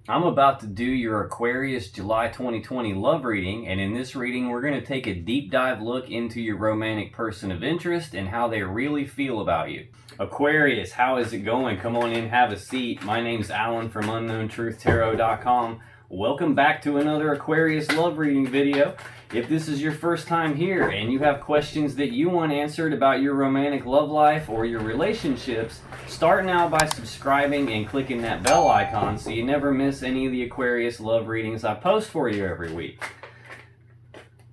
I'm about to do your Aquarius July 2020 love reading, and in this reading we're going to take a deep dive look into your romantic person of interest and how they really feel about you. Aquarius, how is it going? Come on in, have a seat. My name's Alan from UnknownTruthTarot.com. Welcome back to another Aquarius love reading video. If this is your first time here and you have questions that you want answered about your romantic love life or your relationships, start now by subscribing and clicking that bell icon so you never miss any of the Aquarius love readings I post for you every week.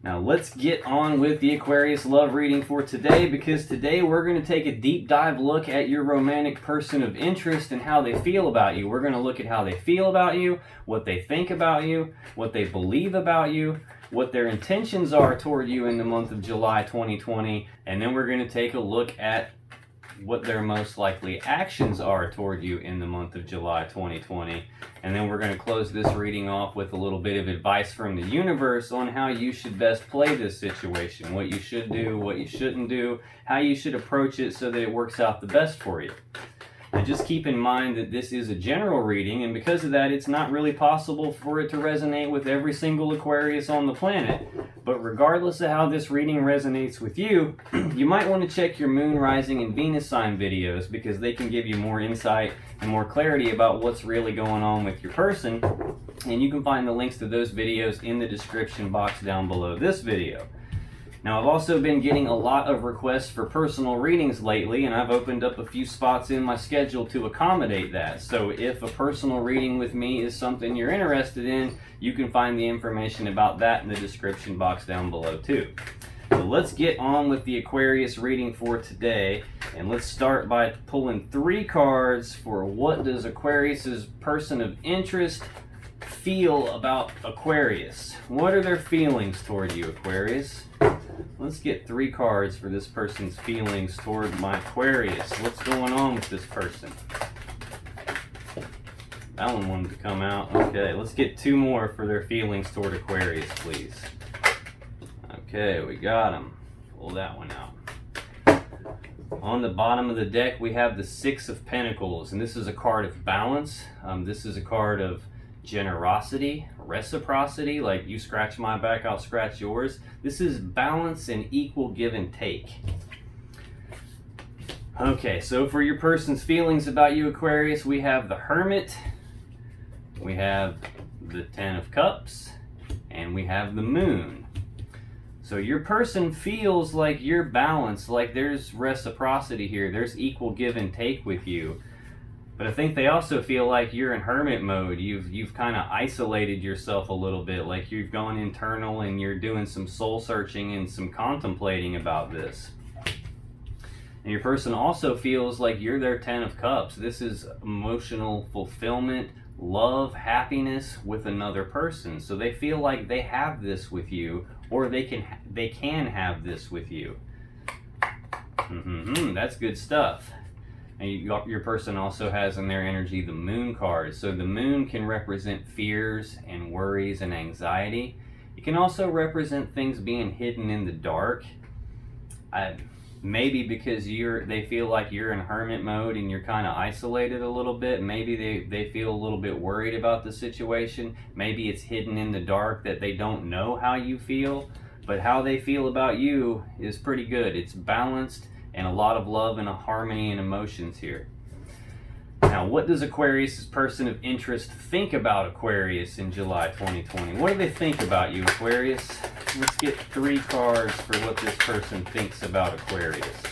Now let's get on with the Aquarius love reading for today, because today we're going to take a deep dive look at your romantic person of interest and how they feel about you. We're going to look at how they feel about you, what they think about you, what they believe about you, what their intentions are toward you in the month of July 2020, and then we're going to take a look at what their most likely actions are toward you in the month of July 2020. And then we're going to close this reading off with a little bit of advice from the universe on how you should best play this situation, what you should do, what you shouldn't do, how you should approach it so that it works out the best for you. And just keep in mind that this is a general reading, and because of that, it's not really possible for it to resonate with every single Aquarius on the planet. But regardless of how this reading resonates with you, you might want to check your moon, rising, and Venus sign videos, because they can give you more insight and more clarity about what's really going on with your person. And you can find the links to those videos in the description box down below this video. Now, I've also been getting a lot of requests for personal readings lately, and I've opened up a few spots in my schedule to accommodate that. So if a personal reading with me is something you're interested in, you can find the information about that in the description box down below too. So let's get on with the Aquarius reading for today, and let's start by pulling 3 cards for what does Aquarius's person of interest feel about Aquarius. What are their feelings toward you, Aquarius? Let's get 3 cards for this person's feelings toward my Aquarius. What's going on with this person? That one wanted to come out. Okay, let's get 2 more for their feelings toward Aquarius, please. Okay, we got them. Pull that one out. On the bottom of the deck, we have the 6 of Pentacles, and this is a card of balance. This is a card of generosity, reciprocity, like you scratch my back, I'll scratch yours. This is balance and equal give and take. Okay, so for your person's feelings about you, Aquarius, we have the Hermit, we have the 10 of Cups, and we have the Moon. So your person feels like you're balanced, like there's reciprocity here, there's equal give and take with you. But I think they also feel like you're in hermit mode. You've kind of isolated yourself a little bit, like you've gone internal and you're doing some soul searching and some contemplating about this. And your person also feels like you're their 10 of Cups. This is emotional fulfillment, love, happiness with another person. So they feel like they have this with you, or they can have this with you. That's good stuff. And your person also has in their energy the Moon card. So the Moon can represent fears and worries and anxiety. It can also represent things being hidden in the dark. Maybe because they feel like you're in hermit mode and you're kind of isolated a little bit. Maybe they feel a little bit worried about the situation. Maybe it's hidden in the dark that they don't know how you feel. But how they feel about you is pretty good. It's balanced, and a lot of love and a harmony and emotions here. Now, what does Aquarius' person of interest think about Aquarius in July 2020? What do they think about you, Aquarius? Let's get 3 cards for what this person thinks about Aquarius.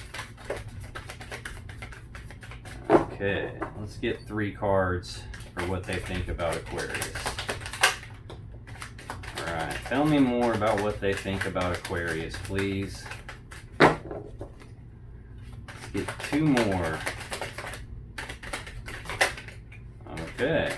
Okay, let's get 3 cards for what they think about Aquarius. All right, tell me more about what they think about Aquarius, please. Get 2 more. Okay.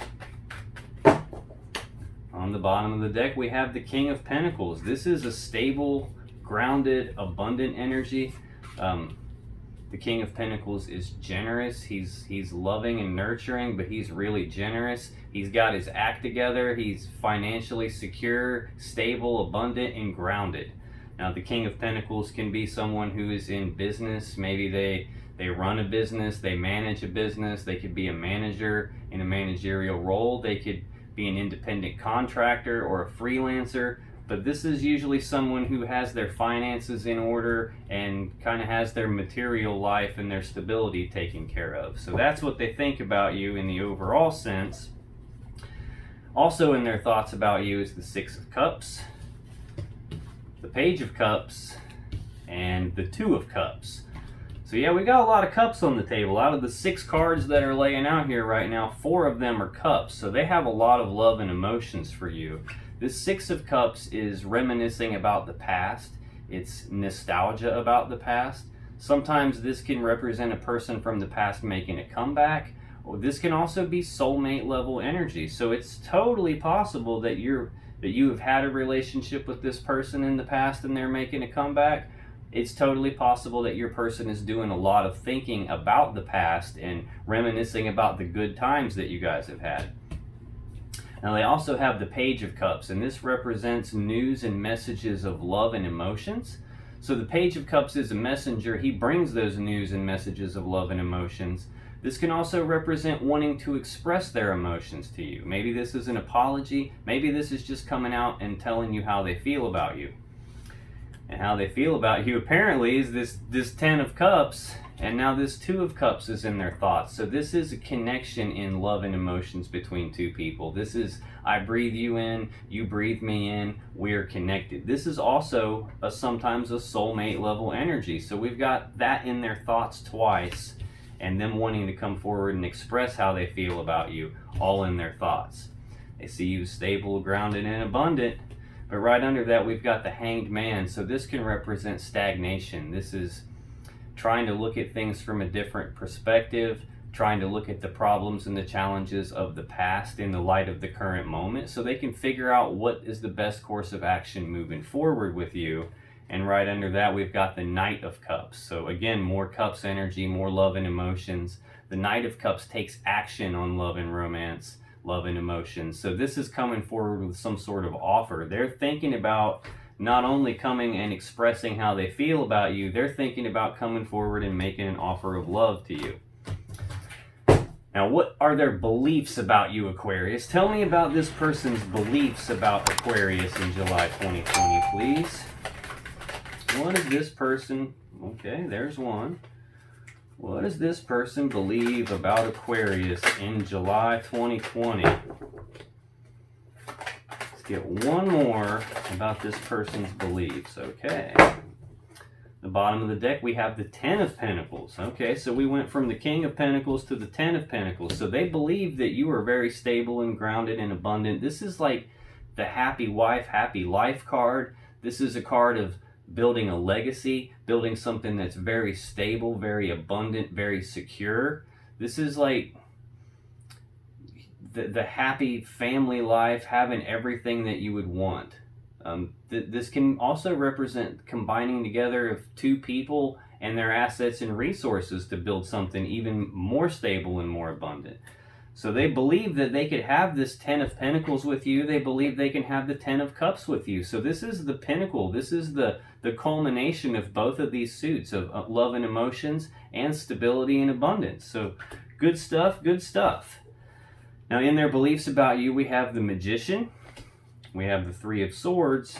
On the bottom of the deck, we have the King of Pentacles. This is a stable, grounded, abundant energy. The King of Pentacles is generous. He's loving and nurturing, but he's really generous. He's got his act together. He's financially secure, stable, abundant, and grounded. Now, the King of Pentacles can be someone who is in business. Maybe they run a business, they manage a business. They could be a manager in a managerial role. They could be an independent contractor or a freelancer, but this is usually someone who has their finances in order and kind of has their material life and their stability taken care of. So that's what they think about you in the overall sense. Also in their thoughts about you is the Six of Cups, the Page of Cups, and the Two of Cups. So yeah, we got a lot of cups on the table. Out of the 6 cards that are laying out here right now, 4 of them are cups. So they have a lot of love and emotions for you. This 6 of Cups is reminiscing about the past. It's nostalgia about the past. Sometimes this can represent a person from the past making a comeback. Or this can also be soulmate level energy. So it's totally possible that you have had a relationship with this person in the past and they're making a comeback. It's totally possible that your person is doing a lot of thinking about the past and reminiscing about the good times that you guys have had. Now they also have the Page of Cups, and this represents news and messages of love and emotions. So the Page of Cups is a messenger. He brings those news and messages of love and emotions. This can also represent wanting to express their emotions to you. Maybe this is an apology. Maybe this is just coming out and telling you how they feel about you. And how they feel about you apparently is this 10 of Cups, and now this 2 of Cups is in their thoughts. So this is a connection in love and emotions between two people. This is, I breathe you in, you breathe me in, we're connected. This is also sometimes a soulmate level energy. So we've got that in their thoughts twice, and them wanting to come forward and express how they feel about you, all in their thoughts. They see you stable, grounded, and abundant. But right under that, we've got the Hanged Man. So this can represent stagnation. This is trying to look at things from a different perspective, trying to look at the problems and the challenges of the past in the light of the current moment, so they can figure out what is the best course of action moving forward with you. And right under that, we've got the Knight of Cups. So again, more cups energy, more love and emotions. The Knight of Cups takes action on love and romance, love and emotions. So this is coming forward with some sort of offer. They're thinking about not only coming and expressing how they feel about you, they're thinking about coming forward and making an offer of love to you. Now, what are their beliefs about you, Aquarius? Tell me about this person's beliefs about Aquarius in July 2020, please. What is this person? Okay, there's one. What does this person believe about Aquarius in July 2020? Let's get one more about this person's beliefs. Okay. The bottom of the deck, we have the 10 of Pentacles. Okay, so we went from the King of Pentacles to the 10 of Pentacles. So they believe that you are very stable and grounded and abundant. This is like the happy wife, happy life card. This is a card of building a legacy, building something that's very stable, very abundant, very secure. This is like the happy family life, having everything that you would want. This can also represent combining together of two people and their assets and resources to build something even more stable and more abundant. So they believe that they could have this 10 of Pentacles with you. They believe they can have the 10 of Cups with you. So this is the pinnacle. This is the culmination of both of these suits of love and emotions and stability and abundance. So good stuff, good stuff. Now in their beliefs about you, we have the Magician, we have the 3 of Swords,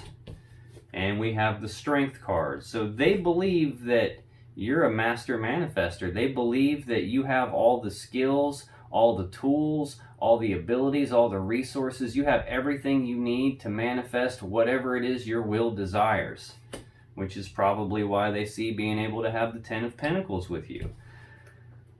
and we have the Strength card. So they believe that you're a master manifester. They believe that you have all the skills, all the tools, all the abilities, all the resources. You have everything you need to manifest whatever it is your will desires, which is probably why they see being able to have the 10 of Pentacles with you.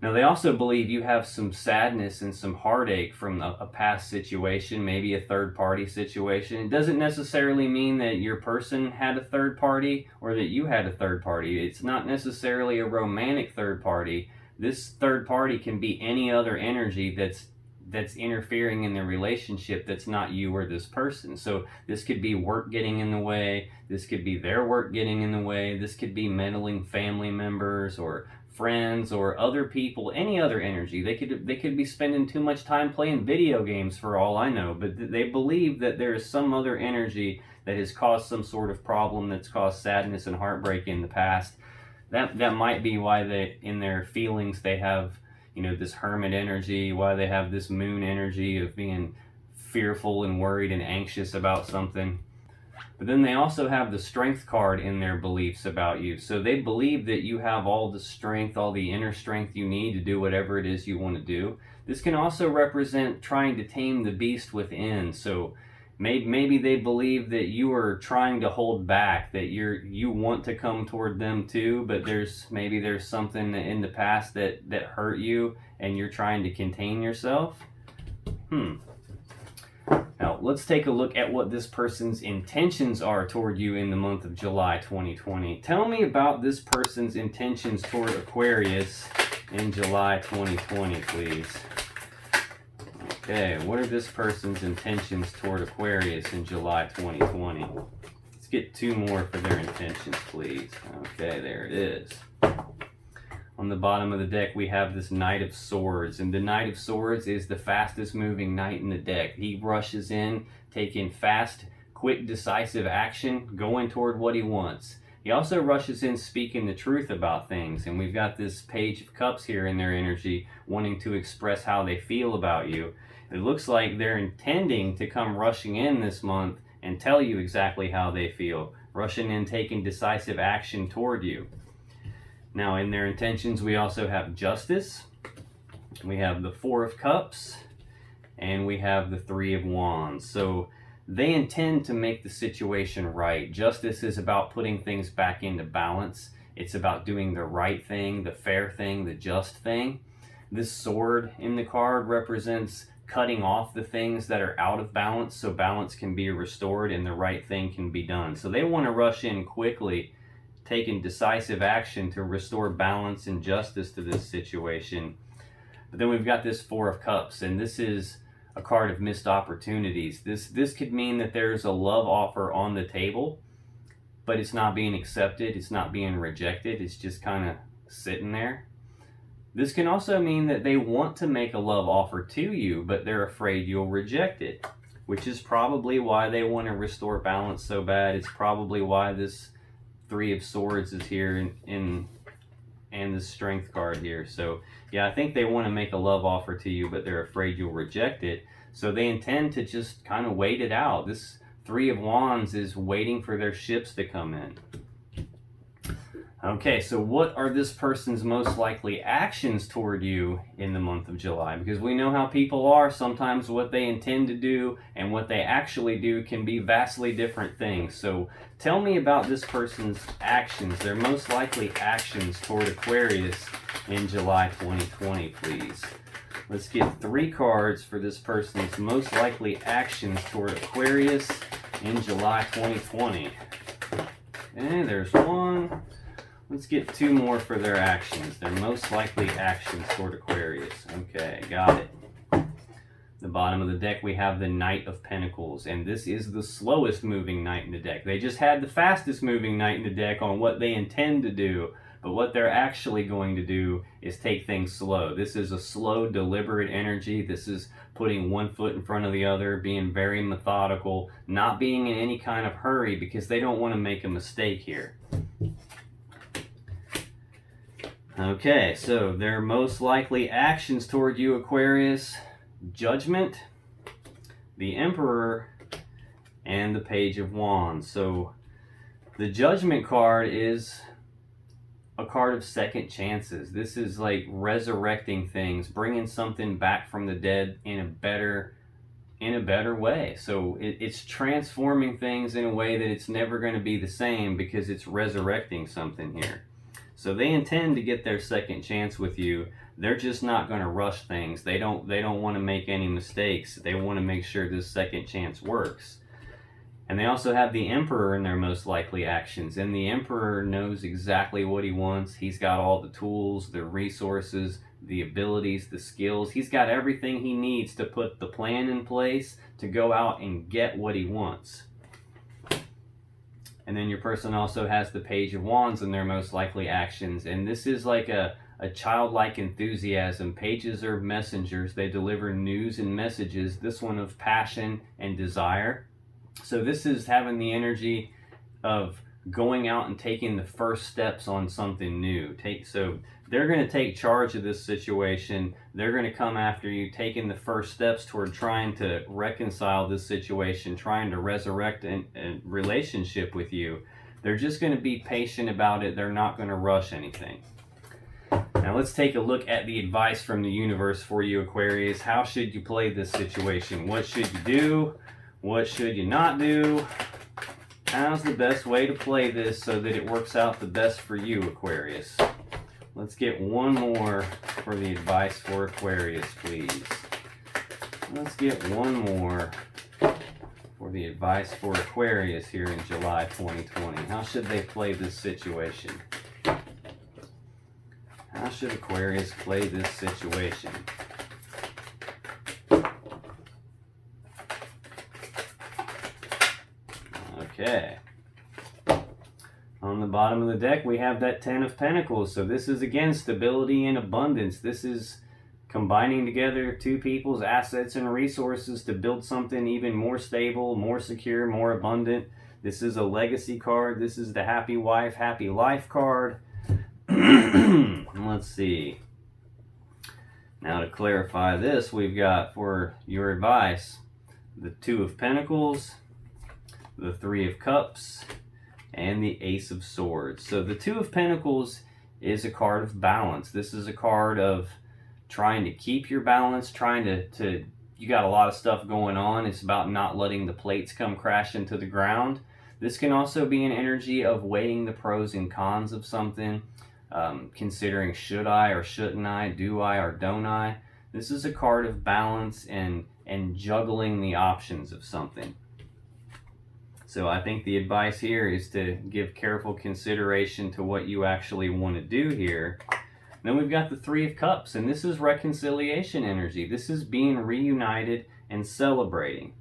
Now, they also believe you have some sadness and some heartache from a past situation, maybe a third-party situation. It doesn't necessarily mean that your person had a third party or that you had a third party. It's not necessarily a romantic third party. This third party can be any other energy that's interfering in the relationship that's not you or this person. So this could be work getting in the way. This could be their work getting in the way. This could be meddling family members or friends or other people, any other energy. They could be spending too much time playing video games for all I know, but they believe that there is some other energy that has caused some sort of problem, that's caused sadness and heartbreak in the past. That might be why they, in their feelings, they have, this hermit energy, why they have this moon energy of being fearful and worried and anxious about something. But then they also have the Strength card in their beliefs about you. So they believe that you have all the strength, all the inner strength you need to do whatever it is you want to do. This can also represent trying to tame the beast within. So maybe they believe that you are trying to hold back, that you want to come toward them too, but there's something in the past that hurt you and you're trying to contain yourself. Now, let's take a look at what this person's intentions are toward you in the month of July 2020. Tell me about this person's intentions toward Aquarius in July 2020, please. Okay, what are this person's intentions toward Aquarius in July 2020? Let's get 2 more for their intentions, please. Okay, there it is. On the bottom of the deck, we have this Knight of Swords, and the Knight of Swords is the fastest moving knight in the deck. He rushes in, taking fast, quick, decisive action, going toward what he wants. He also rushes in speaking the truth about things, and we've got this Page of Cups here in their energy, wanting to express how they feel about you. It looks like they're intending to come rushing in this month and tell you exactly how they feel, rushing in, taking decisive action toward you. Now, in their intentions, we also have Justice, we have the 4 of Cups, and we have the 3 of Wands. So they intend to make the situation right. Justice is about putting things back into balance. It's about doing the right thing, the fair thing, the just thing. This sword in the card represents cutting off the things that are out of balance so balance can be restored and the right thing can be done. So they want to rush in quickly, taking decisive action to restore balance and justice to this situation. But then we've got this 4 of Cups, and this is a card of missed opportunities. This could mean that there's a love offer on the table, but it's not being accepted, it's not being rejected, it's just kind of sitting there. This can also mean that they want to make a love offer to you, but they're afraid you'll reject it, which is probably why they want to restore balance so bad. It's probably why this 3 of Swords is here and the Strength card here. So yeah, I think they want to make a love offer to you, but they're afraid you'll reject it. So they intend to just kind of wait it out. This 3 of Wands is waiting for their ships to come in. Okay, so what are this person's most likely actions toward you in the month of July? Because we know how people are. Sometimes what they intend to do and what they actually do can be vastly different things. So tell me about this person's actions, their most likely actions toward Aquarius in July 2020, please. Let's get 3 cards for this person's most likely actions toward Aquarius in July 2020. And there's 1. Let's get 2 more for their actions, their most likely actions toward Aquarius. Okay, got it. The bottom of the deck, we have the Knight of Pentacles, and this is the slowest moving knight in the deck. They just had the fastest moving knight in the deck on what they intend to do, but what they're actually going to do is take things slow. This is a slow, deliberate energy. This is putting one foot in front of the other, being very methodical, not being in any kind of hurry because they don't want to make a mistake here. Okay, so their most likely actions toward you, Aquarius: Judgment, the Emperor, and the Page of Wands. So the Judgment card is a card of second chances. This is like resurrecting things, bringing something back from the dead in a better way. So it's transforming things in a way that it's never going to be the same because it's resurrecting something here. So they intend to get their second chance with you. They're just not going to rush things. They don't want to make any mistakes. They want to make sure this second chance works. And they also have the Emperor in their most likely actions. And the Emperor knows exactly what he wants. He's got all the tools, the resources, the abilities, the skills. He's got everything he needs to put the plan in place to go out and get what he wants. And then your person also has the Page of Wands in their most likely actions. And this is like a childlike enthusiasm. Pages are messengers. They deliver news and messages. This one of passion and desire. So this is having the energy of going out and taking the first steps on something new. So they're going to take charge of this situation. They're going to come after you, taking the first steps toward trying to reconcile this situation, trying to resurrect a relationship with you. They're just going to be patient about it. They're not going to rush anything. Now let's take a look at the advice from the universe for you, Aquarius. How should you play this situation? What should you do? What should you not do? How's the best way to play this so that it works out the best for you, Aquarius? Let's get one more for the advice for Aquarius, please. Let's get one more for the advice for Aquarius here in July 2020. How should they play this situation? How should Aquarius play this situation? Okay. On the bottom of the deck, we have that Ten of Pentacles. So this is, again, stability and abundance. This is combining together two people's assets and resources to build something even more stable, more secure, more abundant. This is a legacy card. This is the happy wife, happy life card. Let's see. Now to clarify this, we've got for your advice the Two of Pentacles, the Three of Cups, and the Ace of Swords. So the Two of Pentacles is a card of balance. This is a card of trying to keep your balance, trying to you got a lot of stuff going on. It's about not letting the plates come crashing to the ground. This can also be an energy of weighing the pros and cons of something, considering should I or shouldn't I, do I or don't I. This is a card of balance and juggling the options of something. So I think the advice here is to give careful consideration to what you actually want to do here. Then we've got the Three of Cups, and this is reconciliation energy. This is being reunited and celebrating.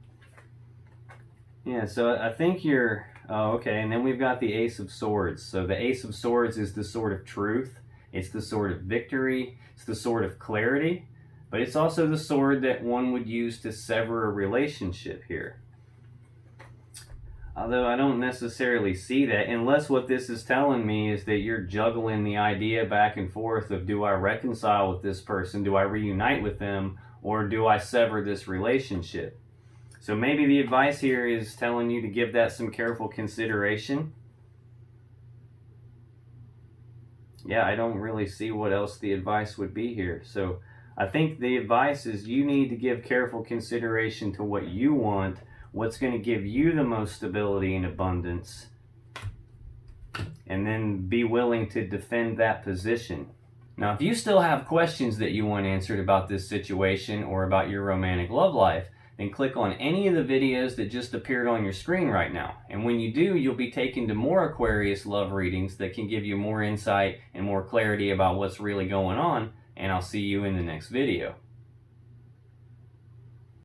Yeah, so I think you're... Oh, okay, and then we've got the Ace of Swords. So the Ace of Swords is the sword of truth. It's the sword of victory. It's the sword of clarity. But it's also the sword that one would use to sever a relationship here. Although I don't necessarily see that, unless what this is telling me is that you're juggling the idea back and forth of, do I reconcile with this person? Do I reunite with them? Or do I sever this relationship? So maybe the advice here is telling you to give that some careful consideration. Yeah, I don't really see what else the advice would be here. So I think the advice is you need to give careful consideration to what you want, what's going to give you the most stability and abundance, and then be willing to defend that position. Now, if you still have questions that you want answered about this situation or about your romantic love life, then click on any of the videos that just appeared on your screen right now. And when you do, you'll be taken to more Aquarius love readings that can give you more insight and more clarity about what's really going on. And I'll see you in the next video.